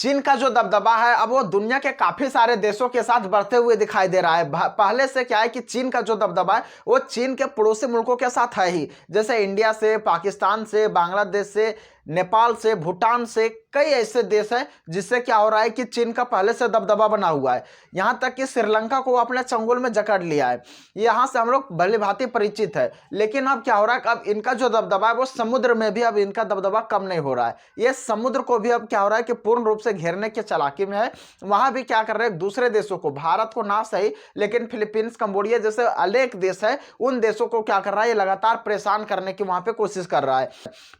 चीन का जो दबदबा है अब वो दुनिया के काफी सारे देशों के साथ बढ़ते हुए दिखाई दे रहा है। पहले से क्या है कि चीन का जो दबदबा है वो चीन के पड़ोसी मुल्कों के साथ है ही, जैसे इंडिया से, पाकिस्तान से, बांग्लादेश से, नेपाल से, भूटान से, कई ऐसे देश हैं जिससे क्या हो रहा है कि चीन का पहले से दबदबा बना हुआ है। यहां तक कि श्रीलंका को अपने चंगुल में जकड़ लिया है। यहां से हम लोग भली भांति परिचित है। लेकिन अब क्या हो रहा है कि अब इनका जो दबदबा है वो समुद्र में भी अब इनका दबदबा कम नहीं हो रहा है। ये समुद्र को भी अब क्या हो रहा है कि पूर्ण रूप से घेरने के चालाकी में है। वहां भी क्या कर रहे हैं, दूसरे देशों को, भारत को ना सही लेकिन फिलीपींस, कंबोडिया जैसे अनेक देश है, उन देशों को क्या कर रहा है, ये लगातार परेशान करने की वहां पे कोशिश कर रहा है।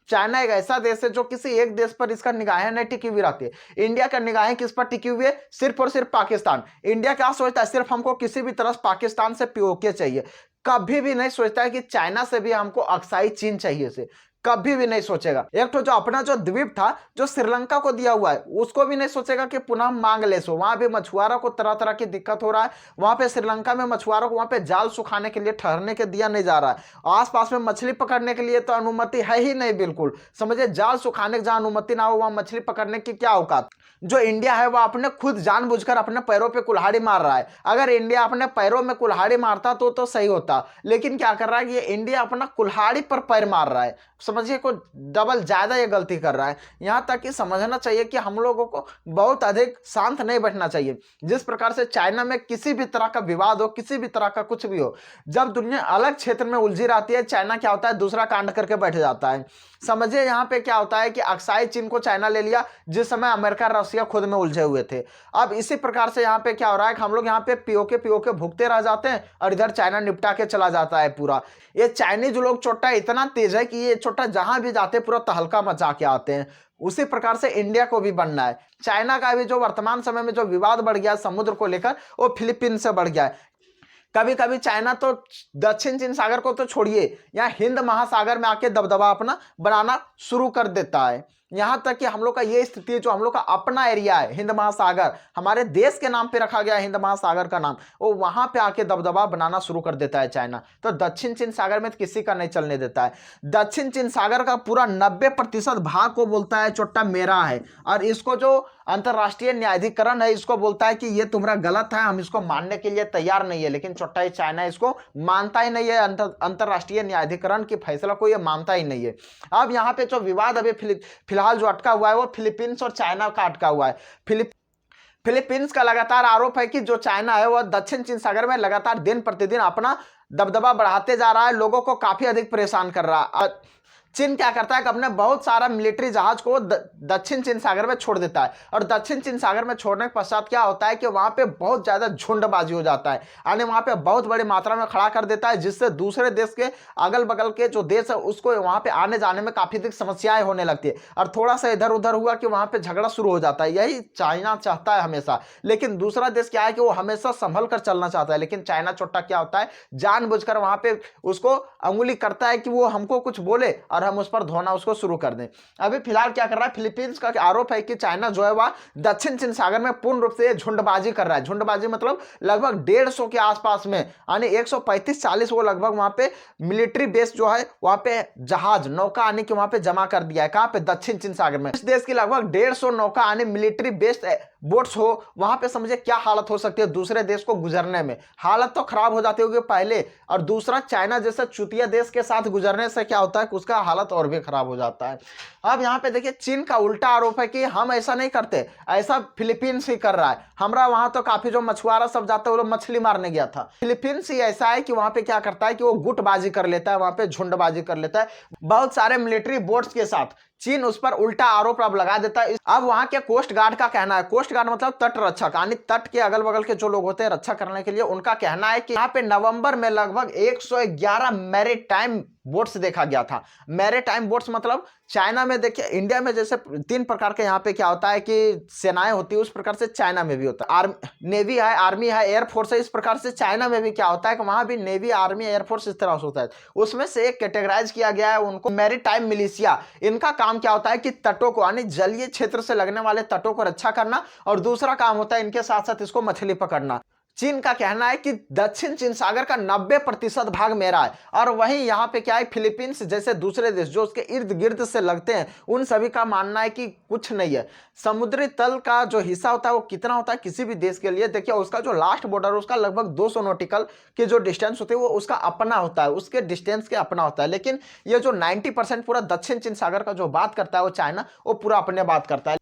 चाइना एक ऐसा देश है जो किसी एक देश पर इसका निगाहें नहीं टिकी हुई रहती है। इंडिया का निगाहें किस पर टिकी हुई है, सिर्फ और सिर्फ पाकिस्तान। इंडिया क्या सोचता है, सिर्फ हमको किसी भी तरह पाकिस्तान से पीओके चाहिए। कभी भी नहीं सोचता है कि चाइना से भी हमको अक्साई चीन चाहिए से, कभी भी नहीं सोचेगा। एक तो जो अपना जो द्वीप था जो श्रीलंका को दिया हुआ है उसको भी नहीं सोचेगा कि पुनः मांग ले सो। वहां भी मछुआरों को तरह तरह की दिक्कत हो रहा है। वहां पे श्रीलंका में मछुआरों को वहां पे जाल सुखाने के लिए ठहरने के दिया नहीं जा रहा है। आसपास में मछली पकड़ने के लिए तो अनुमति है ही नहीं, बिल्कुल समझे। जाल सुखाने की जहां अनुमति ना हो वहां मछली पकड़ने की क्या औकात। जो इंडिया है वह अपने खुद जानबूझकर अपने पैरों पे कुल्हाड़ी मार रहा है। अगर इंडिया अपने पैरों में कुल्हाड़ी मारता तो सही होता, लेकिन क्या कर रहा है कि ये इंडिया अपना कुल्हाड़ी पर पैर मार रहा है। समझिए को डबल ज्यादा ये गलती कर रहा है। यहां तक कि समझना चाहिए कि हम लोगों को बहुत अधिक शांत नहीं बैठना चाहिए। जिस प्रकार से चाइना में किसी भी तरह का विवाद हो, किसी भी तरह का कुछ भी हो, जब दुनिया अलग क्षेत्र में उलझी रहती है, चाइना क्या होता है, दूसरा कांड करके बैठ जाता है। समझिए यहाँ पे क्या होता है कि अक्साई चीन को चाइना ले लिया जिस समय अमेरिका रशिया खुद में उलझे हुए थे। अब इसी प्रकार से यहाँ पे क्या हो रहा है कि हम लोग यहाँ पे पीओके भुगते रह जाते हैं और इधर चाइना निपटा के चला जाता है पूरा। ये चाइनीज लोग चोट्टा इतना तेज है कि ये चोट्टा जहां भी जाते पूरा तहलका मचा के आते हैं। उसी प्रकार से इंडिया को भी बनना है। चाइना का भी जो वर्तमान समय में जो विवाद बढ़ गया समुद्र को लेकर वो फिलीपीन से बढ़ गया है। कभी कभी चाइना तो दक्षिण चीन सागर को तो छोड़िए, यहाँ हिंद महासागर में आके दबदबा अपना बनाना शुरू कर देता है। यहां तक कि हम लोग का ये स्थिति है, जो हम लोग का अपना एरिया है हिंद महासागर, हमारे देश के नाम पे रखा गया है हिंद महासागर का नाम, वो वहां पे आके दबदबा बनाना शुरू कर देता है चाइना। तो दक्षिण चीन सागर में तो किसी का नहीं चलने देता है। दक्षिण चीन सागर का पूरा 90% भाग को बोलता है चोट्टा मेरा है, और इसको जो अंतरराष्ट्रीय न्यायाधिकरण है इसको बोलता है कि ये तुम्हारा गलत है, हम इसको मानने के लिए तैयार नहीं है। लेकिन चोट्टा चाइना इसको मानता ही नहीं है, अंतरराष्ट्रीय न्यायाधिकरण की फैसला को ये मानता ही नहीं है। अब यहाँ पे जो विवाद अभी फिलहाल जो अटका हुआ है वो फिलीपींस और चाइना का अटका हुआ है। फिलीपींस का लगातार आरोप है कि जो चाइना है वह दक्षिण चीन सागर में लगातार दिन प्रतिदिन अपना दबदबा बढ़ाते जा रहा है, लोगों को काफी अधिक परेशान कर रहा है। चीन क्या करता है कि अपने बहुत सारा मिलिट्री जहाज को दक्षिण चीन सागर में छोड़ देता है, और दक्षिण चीन सागर में छोड़ने के पश्चात क्या होता है कि वहां पे बहुत ज्यादा झुंडबाजी हो जाता है, यानी वहां पे बहुत बड़ी मात्रा में खड़ा कर देता है, जिससे दूसरे देश के अगल बगल के जो देश है उसको वहां पे आने जाने में काफी अधिक समस्याएं होने लगती है। और थोड़ा सा इधर उधर हुआ कि वहां पे झगड़ा शुरू हो जाता है। यही चाइना चाहता है हमेशा, लेकिन दूसरा देश क्या है कि वो हमेशा संभल कर चलना चाहता है। लेकिन चाइना चोट्टा क्या होता है, जानबूझकर वहां पे उसको अंगुली करता है कि वो हमको कुछ बोले और हम उस पर धोना उसको शुरू कर दें। अभी फिलहाल क्या कर रहा है, फिलीपींस का आरोप है कि चाइना जो है वह दक्षिण चीन सागर में पूर्ण रूप से झुंडबाजी कर रहा है। झुंडबाजी मतलब लगभग 150 के आसपास में, यानी 135-40 वो लगभग वहां पे मिलिट्री बेस जो है वहां पे जहाज नौका आने के वहां पे जमा कर दिया है। कहां पे, दक्षिण चीन सागर में। इस देश की लगभग 150 नौका आने मिलिट्री बेस्ड बोट्स हो, वहां पे समझे क्या हालत हो सकती है दूसरे देश को गुजरने में। हालत तो खराब हो जाती होगी पहले, और दूसरा चाइना जैसा चुतिया देश के साथ गुजरने से क्या होता है कि उसका हालत और भी खराब हो जाता है। अब यहाँ पे देखिए चीन का उल्टा आरोप है कि हम ऐसा नहीं करते, ऐसा फिलीपींस ही कर रहा है। हमारा वहां तो काफी जो मछुआरा सब जाता है वो लोग मछली मारने गया था। फिलीपींस ही ऐसा है कि वहां पे क्या करता है कि वो गुटबाजी कर लेता है, वहां पे झुंडबाजी कर लेता है बहुत सारे मिलिट्री बोट्स के साथ। चीन उस पर उल्टा आरोप अब लगा देता है। अब वहां के कोस्ट गार्ड का कहना है, कोस्ट गार्ड मतलब तट रक्षक, यानी तट के अगल बगल के जो लोग होते हैं रक्षा करने के लिए, उनका कहना है कि यहाँ पे नवंबर में लगभग 111 मैरीटाइम बोट्स देखा गया था। मैरीटाइम बोट्स मतलब चाइना में देखिए, इंडिया में जैसे 3 प्रकार के यहाँ पे क्या होता है कि सेनाएं होती है, उस प्रकार से चाइना में भी होता है। नेवी है, आर्मी है, एयरफोर्स है। इस प्रकार से चाइना में भी क्या होता है कि वहां भी नेवी, आर्मी, एयरफोर्स इस तरह से होता है। उसमें से एक कैटेगराइज किया गया है उनको मैरीटाइम मिलिशिया। इनका काम क्या होता है कि तटों को, यानी जलीय क्षेत्र से लगने वाले तटों को रक्षा करना, और दूसरा काम होता है इनके साथ साथ इसको मछली पकड़ना। चीन का कहना है कि दक्षिण चीन सागर का 90% भाग मेरा है। और वहीं यहाँ पे क्या है, फिलीपींस जैसे दूसरे देश जो उसके इर्द गिर्द से लगते हैं, उन सभी का मानना है कि कुछ नहीं है। समुद्री तल का जो हिस्सा होता है वो कितना होता है किसी भी देश के लिए, देखिए उसका जो लास्ट बॉर्डर उसका लगभग 200 नॉटिकल की जो डिस्टेंस होती है वो उसका अपना होता है, उसके डिस्टेंस के अपना होता है। लेकिन ये जो 90% पूरा दक्षिण चीन सागर का जो बात करता है वो चाइना, वो पूरा अपने बात करता है।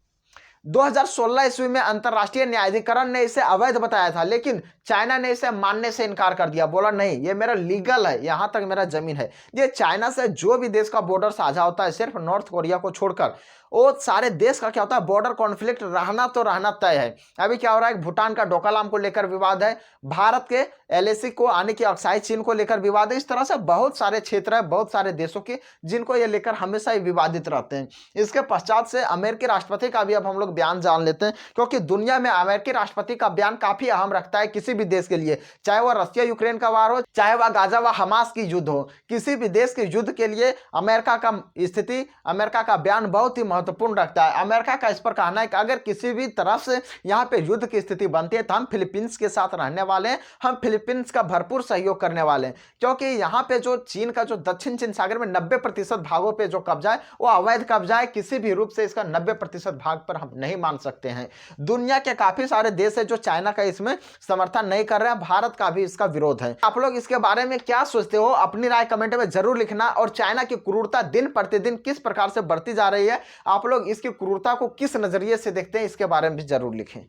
2016 ईस्वी में अंतर्राष्ट्रीय न्यायाधिकरण ने इसे अवैध बताया था, लेकिन चाइना ने इसे मानने से इनकार कर दिया, बोला नहीं ये मेरा लीगल है, यहां तक मेरा जमीन है। ये चाइना से जो भी देश का बॉर्डर साझा होता है, सिर्फ नॉर्थ कोरिया को छोड़कर, वो सारे देश का क्या होता है, बॉर्डर कॉन्फ्लिक्ट रहना तो रहना तय है। अभी क्या हो रहा है, भूटान का डोकलाम को लेकर विवाद है, भारत के एलएसी को आने की अक्साई चीन को लेकर विवाद है। इस तरह से बहुत सारे क्षेत्र है, बहुत सारे देशों के, जिनको ये लेकर हमेशा ही विवादित रहते हैं। इसके पश्चात से अमेरिकी राष्ट्रपति का भी अब हम लोग बयान जान लेते हैं, क्योंकि दुनिया में अमेरिकी राष्ट्रपति का बयान काफी अहम रखता है किसी भी देश के लिए, चाहे वह रशिया यूक्रेन का वार हो, चाहे वह गाजा व हमास की युद्ध हो। किसी भी देश के युद्ध के लिए अमेरिका का स्थिति, अमेरिका का बयान बहुत ही महत्वपूर्ण रखता है। अमेरिका का इस पर कहना है कि अगर किसी भी तरफ से यहाँ पे युद्ध की स्थिति बनती है तो हम फिलीपींस के साथ रहने वाले हैं, हम फिलीपींस का भरपूर सहयोग करने वाले हैं। क्योंकि यहाँ पे जो चीन का जो दक्षिण चीन सागर में 90% भागों पे जो कब्जा है वो अवैध कब्जा है, किसी भी रूप से इसका 90% भाग पर हम नहीं मान सकते हैं। दुनिया के काफी सारे देश है जो चाइना का इसमें समर्थन नहीं कर रहे हैं, भारत का भी इसका विरोध है। आप लोग इसके बारे में क्या सोचते हो, अपनी राय कमेंट में जरूर लिखना। और चाइना की क्रूरता दिन प्रतिदिन किस प्रकार से बढ़ती जा रही है, आप लोग इसकी क्रूरता को किस नजरिए से देखते हैं, इसके बारे में भी जरूर लिखें।